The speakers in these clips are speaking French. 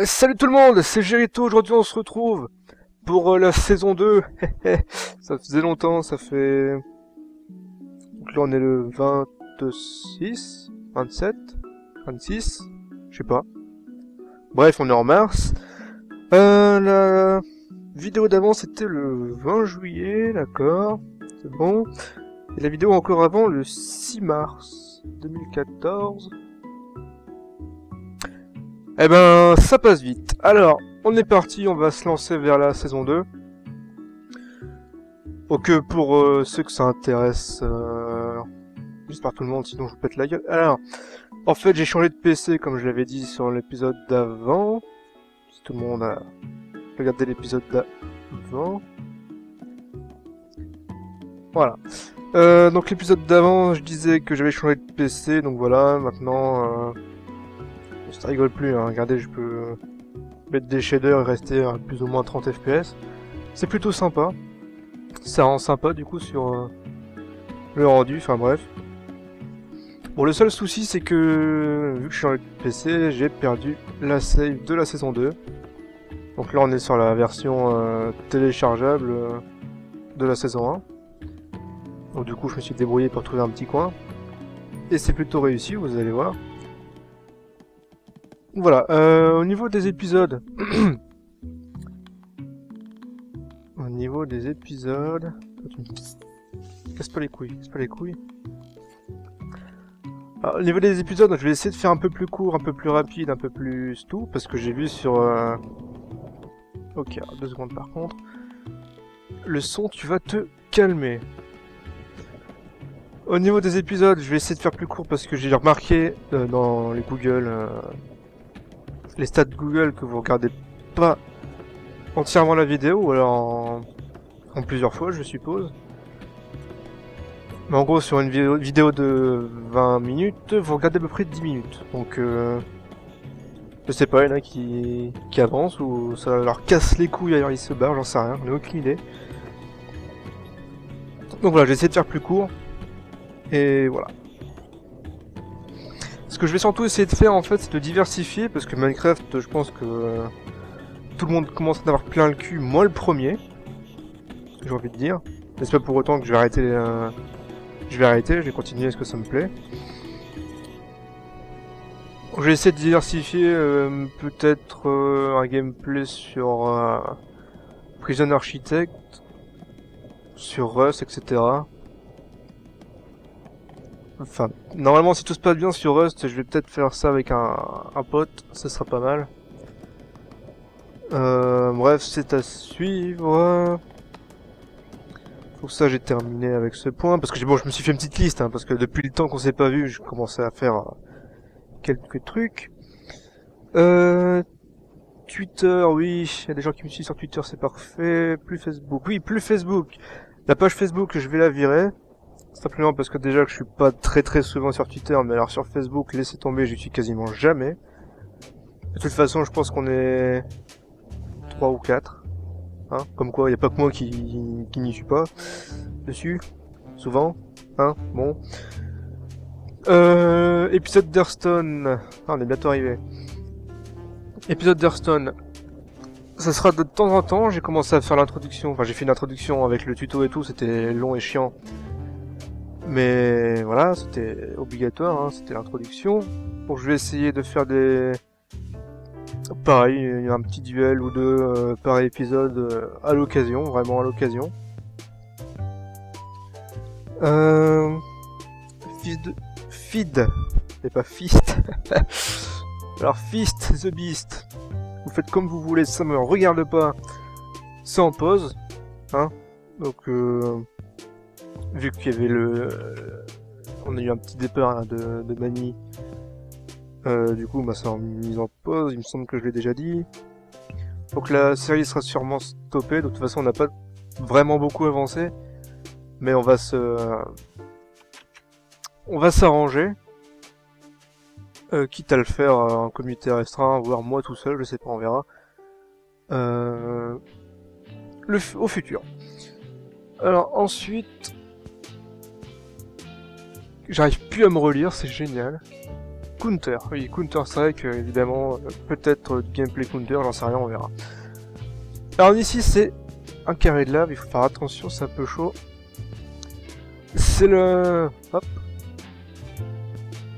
Salut tout le monde, c'est Gérito, aujourd'hui on se retrouve pour la saison 2. Ça faisait longtemps, ça fait... Donc là on est le 26, 27, 26, je sais pas. Bref, on est en mars. La vidéo d'avant c'était le 20 juillet, d'accord, c'est bon. Et la vidéo encore avant, le 6 mars 2014. Eh ben, ça passe vite. Alors, on est parti, on va se lancer vers la saison 2. Donc pour ceux que ça intéresse, j'espère tout le monde, sinon je vous pète la gueule. Alors, en fait, j'ai changé de PC, comme je l'avais dit sur l'épisode d'avant. Si tout le monde a regardé l'épisode d'avant. Voilà. Donc l'épisode d'avant, je disais que j'avais changé de PC, donc voilà, maintenant... ça rigole plus, hein. Regardez, je peux mettre des shaders et rester à plus ou moins 30 FPS. C'est plutôt sympa. Ça rend sympa du coup sur le rendu, enfin bref. Bon, le seul souci c'est que, vu que je suis en PC, j'ai perdu la save de la saison 2. Donc là on est sur la version téléchargeable de la saison 1. Donc du coup je me suis débrouillé pour trouver un petit coin. Et c'est plutôt réussi, vous allez voir. Voilà, au niveau des épisodes... Au niveau des épisodes... Casse pas les couilles, casse pas les couilles. Alors, au niveau des épisodes, je vais essayer de faire un peu plus court, un peu plus rapide, un peu plus tout, parce que j'ai vu sur... Ok, alors 2 secondes par contre. Le son, tu vas te calmer. Au niveau des épisodes, je vais essayer de faire plus court parce que j'ai remarqué dans les Google... les stats Google que vous regardez pas entièrement la vidéo, ou alors en plusieurs fois, je suppose. Mais en gros, sur une vidéo de 20 minutes, vous regardez à peu près 10 minutes. Donc, je sais pas, il y en a qui avancent, ou ça leur casse les couilles, ailleurs ils se barrent, j'en sais rien, j'en ai aucune idée. Donc voilà, j'essaie de faire plus court. Et voilà. Ce que je vais surtout essayer de faire, en fait, c'est de diversifier, parce que Minecraft, je pense que... tout le monde commence à en avoir plein le cul, moi le premier, j'ai envie de dire. Mais c'est pas pour autant que je vais arrêter, je vais continuer parce que ça me plaît. Je vais essayer de diversifier peut-être un gameplay sur Prison Architect, sur Rust, etc. Enfin, normalement si tout se passe bien sur Rust, je vais peut-être faire ça avec un pote, ça sera pas mal. Bref, c'est à suivre. Pour ça, j'ai terminé avec ce point. Parce que bon, je me suis fait une petite liste, hein, parce que depuis le temps qu'on s'est pas vu, je commençais à faire quelques trucs. Twitter, oui, il y a des gens qui me suivent sur Twitter, c'est parfait. Plus Facebook, oui, plus Facebook. La page Facebook, je vais la virer. Simplement parce que déjà que je suis pas très souvent sur Twitter, mais alors sur Facebook, laissez tomber, j'y suis quasiment jamais. De toute façon, je pense qu'on est 3 ou 4. Hein, comme quoi, il n'y a pas que moi qui n'y suis pas dessus, souvent. Hein, bon. Épisode d'Hearthstone. Ah, on est bientôt arrivé. Épisode d'Hearthstone. Ça sera de temps en temps, j'ai commencé à faire l'introduction. Enfin, j'ai fait une introduction avec le tuto et tout, c'était long et chiant. Mais voilà, c'était obligatoire, hein, c'était l'introduction. Bon, je vais essayer de faire des... Pareil, un petit duel ou deux par épisode à l'occasion, vraiment à l'occasion. Feed, et pas Fist. Alors Fist the Beast, vous faites comme vous voulez, ça me regarde pas. C'est en pause, hein. Donc vu qu'il y avait on a eu un petit départ là, de Mani. Du coup, bah, ça a mis en pause, il me semble que je l'ai déjà dit. Donc la série sera sûrement stoppée, de toute façon on n'a pas vraiment beaucoup avancé. Mais on va s'arranger. Quitte à le faire en comité restreint, voire moi tout seul, je sais pas, on verra. Au futur. Alors ensuite... J'arrive plus à me relire, c'est génial. Counter, oui, Counter-Strike, évidemment, peut-être du gameplay Counter, j'en sais rien, on verra. Alors ici, c'est un carré de lave, il faut faire attention, c'est un peu chaud. C'est le... Hop.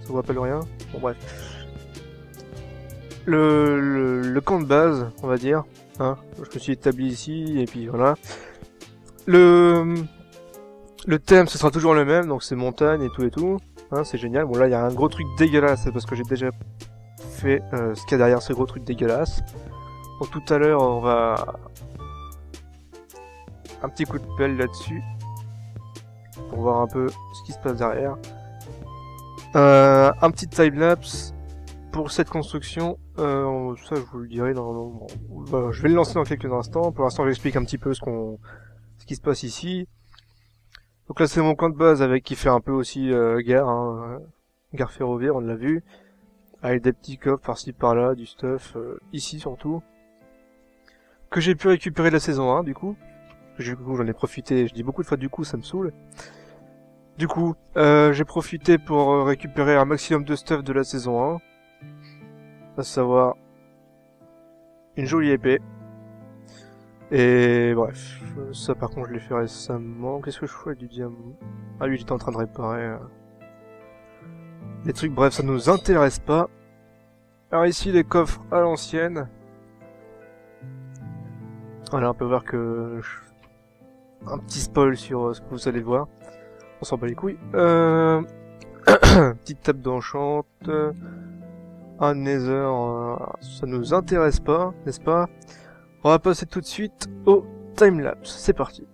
Ça vous rappelle rien? Bon, bref. Le camp de base, on va dire. Hein, je me suis établi ici, et puis voilà. Le thème, ce sera toujours le même, donc c'est montagne et tout et tout. Hein, c'est génial. Bon, là, il y a un gros truc dégueulasse, c'est parce que j'ai déjà fait ce qu'il y a derrière ce gros truc dégueulasse. Donc tout à l'heure, on va... Un petit coup de pelle là-dessus. Pour voir un peu ce qui se passe derrière. Un petit time-lapse pour cette construction. Ça, je vous le dirai dans... je vais le lancer dans quelques instants. Pour l'instant, j'explique un petit peu ce qui se passe ici. Donc là, c'est mon camp de base avec qui fait un peu aussi gare, hein, gare ferroviaire, on l'a vu. Avec des petits coffres par-ci par-là, du stuff, ici surtout. Que j'ai pu récupérer de la saison 1, du coup. Du coup, j'en ai profité, je dis beaucoup de fois du coup, ça me saoule. Du coup, j'ai profité pour récupérer un maximum de stuff de la saison 1. À savoir, une jolie épée. Et bref, ça par contre je l'ai fait récemment. Qu'est-ce que je fais avec du diamant? Ah oui, j'étais en train de réparer les trucs, bref, ça nous intéresse pas. Alors ici, les coffres à l'ancienne. Voilà, on peut voir que... Un petit spoil sur ce que vous allez voir. On s'en bat les couilles. Petite table d'enchant. Un nether, ça nous intéresse pas, n'est-ce pas? On va passer tout de suite au timelapse. C'est parti.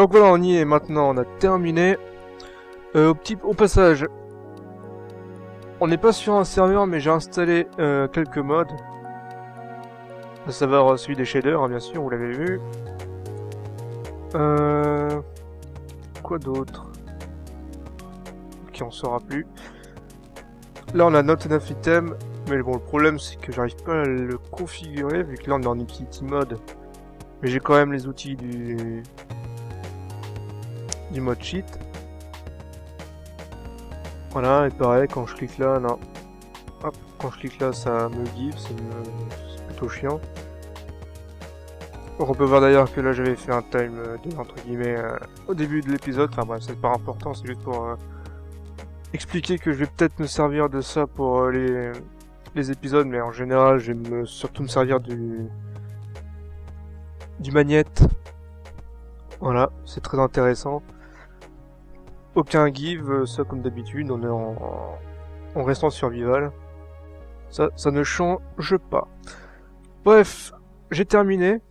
Donc voilà, on y est maintenant, on a terminé. Au passage, on n'est pas sur un serveur, mais j'ai installé quelques mods. À savoir celui des shaders, hein, bien sûr, vous l'avez vu. Quoi d'autre? Qui en saura plus. Là, on a not enough item, mais bon, le problème c'est que j'arrive pas à le configurer vu que là on est en utility mode. Mais j'ai quand même les outils du mode cheat. Voilà, et pareil, quand je clique là, non. Hop, quand je clique là, ça me give, c'est plutôt chiant. Donc on peut voir d'ailleurs que là j'avais fait un time entre guillemets au début de l'épisode. Enfin bref, c'est pas important, c'est juste pour expliquer que je vais peut-être me servir de ça pour les épisodes, mais en général je vais surtout me servir du magnète. Voilà, c'est très intéressant. Aucun give, ça comme d'habitude, on est en restant survival. Ça ne change pas. Bref, j'ai terminé.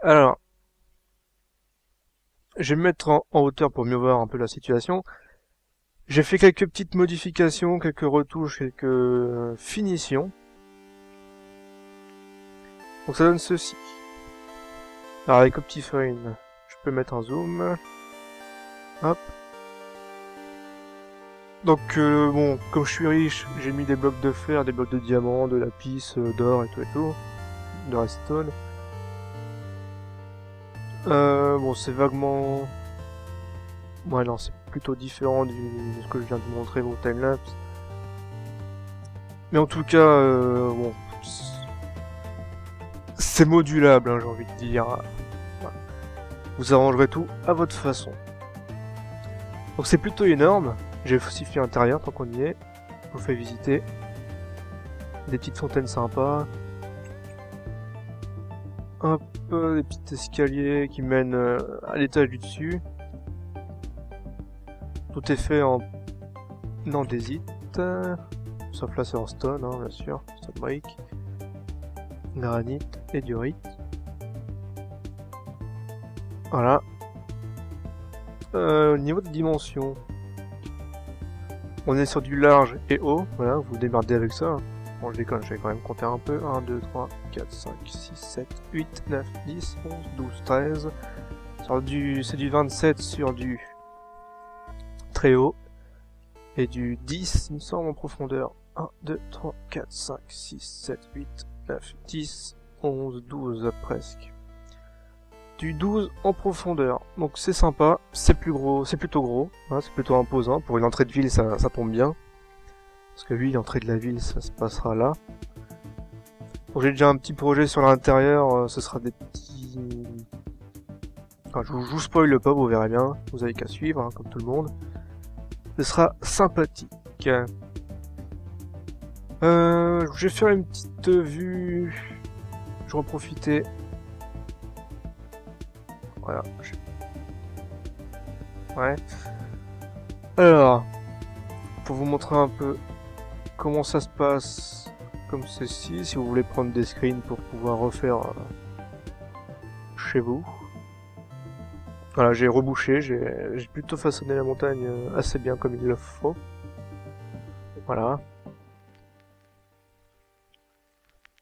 Alors, je vais me mettre en hauteur pour mieux voir un peu la situation. J'ai fait quelques petites modifications, quelques retouches, quelques finitions. Donc ça donne ceci. Alors avec Optifine, je peux mettre un zoom. Hop. Donc bon, comme je suis riche, j'ai mis des blocs de fer, des blocs de diamant, de lapis, d'or et tout, de redstone. Bon, c'est vaguement... Ouais, non, c'est plutôt différent de ce que je viens de montrer au timelapse. Mais en tout cas, bon... C'est modulable, hein, j'ai envie de dire. Voilà. Vous arrangerez tout à votre façon. Donc c'est plutôt énorme. J'ai aussi fait l'intérieur, tant qu'on y est. Je vous fais visiter. Des petites fontaines sympas. Hop, des petits escaliers qui mènent à l'étage du dessus. Tout est fait en andésite. Sauf là c'est en stone, hein, bien sûr. Stone brick. Granit et diorite. Voilà. Au niveau de dimension, on est sur du large et haut. Voilà, vous vous démerdez avec ça. Hein. Bon, je déconne, je vais quand même compter un peu. 1, 2, 3, 4, 5, 6, 7, 8, 9, 10, 11, 12, 13. C'est du 27 sur du très haut. Et du 10, il me semble, en profondeur. 1, 2, 3, 4, 5, 6, 7, 8, 9, 10, 11, 12 presque. Du 12 en profondeur. Donc c'est sympa, c'est plus gros, c'est plutôt gros, hein, c'est plutôt imposant. Pour une entrée de ville, ça tombe bien. Parce que oui, l'entrée de la ville, ça se passera là. Bon, j'ai déjà un petit projet sur l'intérieur, ce sera des petits... Enfin, je vous spoil pas, vous verrez bien. Vous avez qu'à suivre, hein, comme tout le monde. Ce sera sympathique. Je vais faire une petite vue. Je vais en profiter. Voilà. Ouais. Alors, pour vous montrer un peu comment ça se passe comme ceci, si vous voulez prendre des screens pour pouvoir refaire chez vous. Voilà, j'ai rebouché, j'ai plutôt façonné la montagne assez bien comme il le faut. Voilà.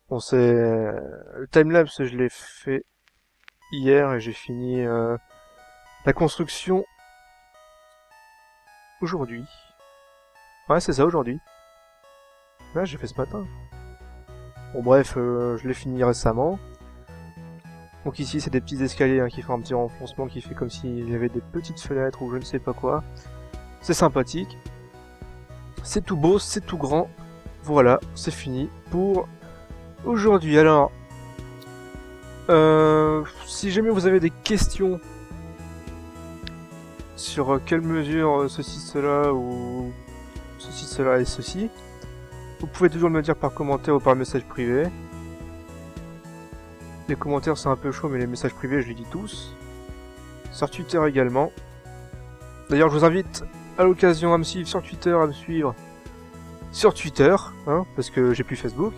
Bon, c'est... Le timelapse, je l'ai fait hier et j'ai fini la construction aujourd'hui. Ouais, c'est ça, aujourd'hui. Ouais, j'ai fait ce matin. Bon, bref, je l'ai fini récemment. Donc ici, c'est des petits escaliers hein, qui font un petit renfoncement qui fait comme s'il y avait des petites fenêtres ou je ne sais pas quoi. C'est sympathique. C'est tout beau, c'est tout grand. Voilà, c'est fini pour aujourd'hui. Alors, si jamais vous avez des questions sur quelle mesure ceci, cela, ou ceci, cela et ceci, vous pouvez toujours me dire par commentaire ou par message privé. Les commentaires c'est un peu chaud, mais les messages privés je les dis tous. Sur Twitter également. D'ailleurs je vous invite à l'occasion à me suivre sur Twitter, à me suivre sur Twitter, hein, parce que j'ai plus Facebook.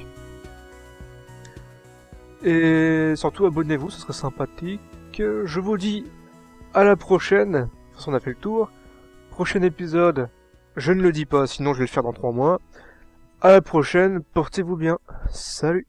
Et surtout abonnez-vous, ce serait sympathique. Je vous dis À la prochaine. De toute façon, on a fait le tour. Prochain épisode, je ne le dis pas, sinon je vais le faire dans 3 mois. À la prochaine, portez-vous bien. Salut.